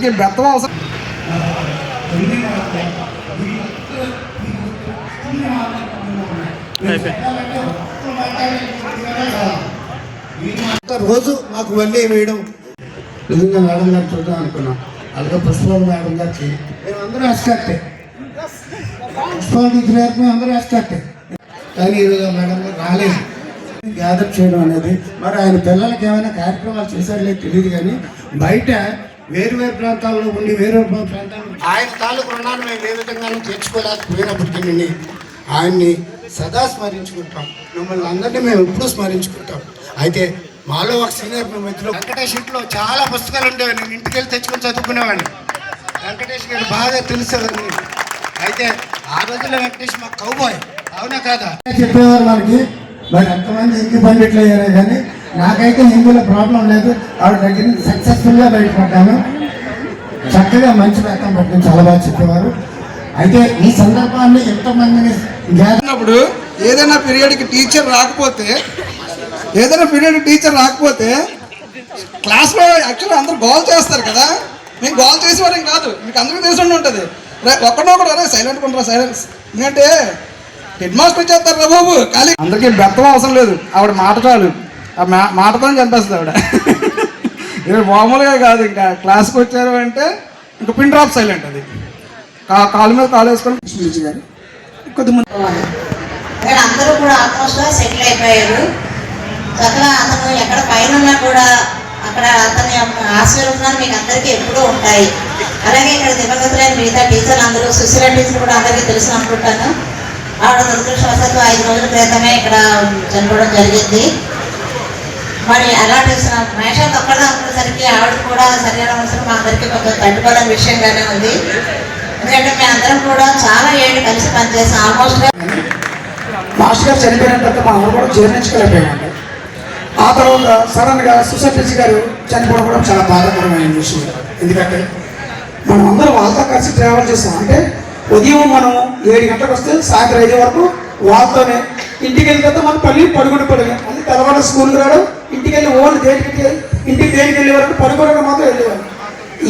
అందరికీ బెత్తం అవసరం. రోజు మాకు వల్లే వేయడం నిజంగా మేడం గారు చూద్దాం అనుకున్నాం. అలాగే పుష్పం మేడం గారికి మేము అందరూ ఎక్స్పెక్టే, పుష్పం టీచర్ గారికి మేము అందరూ ఎక్స్పెక్టే. కానీ ఈరోజు మేడం గారు రాలేదు. గ్యాదర్ చేయడం అనేది మరి ఆయన పిల్లలకి ఏమైనా కార్యక్రమాలు చేశారో లేదు తెలియదు. కానీ బయట వేరు ప్రాంతాల్లో ఉండి వేరే ప్రాంతాల్లో ఆయన తాలూకు రుణాన్ని మేము ఏ విధంగానూ తీర్చుకోలేకపోయినప్పటికీ ఆయన్ని సదా స్మరించుకుంటాం. మిమ్మల్ని అందరినీ మేము ఎప్పుడూ స్మరించుకుంటాం. అయితే మాలో ఒక సీనియర్ మధ్యలో వెంకటేష్ ఇంట్లో చాలా పుస్తకాలు ఉండేవి. నేను ఇంటికి వెళ్ళి తెచ్చుకొని చదువుకునేవాడిని. వెంకటేష్ గారు బాగా తెలుసేవాడిని. అయితే ఆ రోజుల్లో వెంకటేష్ మా కౌబాయ్, అవునా కాదా చెప్పేవారు మనకి. మరి ఎంతమంది హిందీ పండిట్లు అయ్యారే కానీ నాకైతే హిందీలో ప్రాబ్లం లేదు. ఆవిడ దగ్గర నుంచి సక్సెస్ఫుల్గా బయటపడ్డాను. చక్కగా మంచి రకం పట్టిన చాలా బాగా చెప్పేవారు. అయితే ఈ సందర్భాన్ని ఎంతమందిని చేసినప్పుడు ఏదైనా పీరియడ్కి టీచర్ రాకపోతే క్లాస్లో యాక్చువల్గా అందరూ గోల్ చేస్తారు కదా. మేము గోల్ చేసేవారేం కాదు, మీకు అందరికీ తెలిసి ఉంటుంది. ఒక్కడొకడు అరే సైలెంట్ కొంటారా సైలెన్స్, ఎందుకంటే హెడ్ మాస్టర్ చేస్తారు రా బాబు ఖాళీ. అందరికీ బెత్తం అవసరం లేదు, ఆవిడ మాట చాలు. ఆ మాటతో చంపేస్తుంది ఆవిడ. ఇది మామూలుగా కాదు, ఇంకా క్లాస్కి వచ్చారు అంటే ఇంకా పిన్ డ్రాప్ సైలెంట్. అది కాలు మీద కాలు వేసుకొని గారు కొద్దిమంది అందరూ కూడా ఆల్మోస్ట్ సెటిల్ అయిపోయారు. చక్కగా అతను ఎక్కడ పైన ఉన్నా కూడా అక్కడ అతని ఆశీర్వచనాలు మీకు అందరికీ ఎప్పుడూ ఉంటాయి. అలాగే ఇక్కడ దివంగతులైన మిగతా టీచర్లు అందరూ, సుశీల టీచర్ కూడా అందరికీ తెలుసు అనుకుంటాను. ఆవిడ దురదృష్టవశాత్తు 5 రోజుల క్రితమే ఇక్కడ చనిపోవడం జరిగింది. మరి అలాంటి మేషాలు ఒక్కడే ఉండేసరికి ఆవిడ కూడా శరీరం అవసరం మా అందరికీ కొంచెం తట్టుకోలేని విషయంగానే ఉంది. ఎందుకంటే మేము అందరం కూడా చాలా ఏళ్ళు కలిసి పనిచేసాం. ఆల్మోస్ట్ మాస్టర్ గారు చనిపోయిన తర్వాత మా అందరూ కూడా జీర్ణించుకోలేకపోయామండి. ఆ తర్వాత సడన్గా సుశీల గారు చనిపోవడం కూడా చాలా బాధాకరమైన విషయం. ఎందుకంటే మనం అందరం వాళ్ళతో కలిసి ట్రావెల్ చేస్తాం. అంటే ఉదయం మనం 7 గంటలకు వస్తే సాయంత్రం 5 వరకు వాళ్ళతోనే. ఇంటికి వెళ్ళిన తర్వాత మనం పడుకుని అది తెల్లవారు స్కూల్కి రావడం, ఇంటికి వెళ్ళి ఓన్లీ ఇంటికి దేనికి వెళ్ళే వరకు పడుకోవడం మాత్రం వెళ్ళేవారు.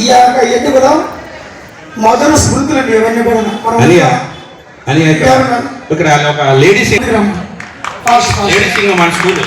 ఇవన్నీ కూడా మొదలు స్మృతులు అండి. ఇవన్నీ కూడా ఇక్కడ ఒక లేడీస్ మన స్కూల్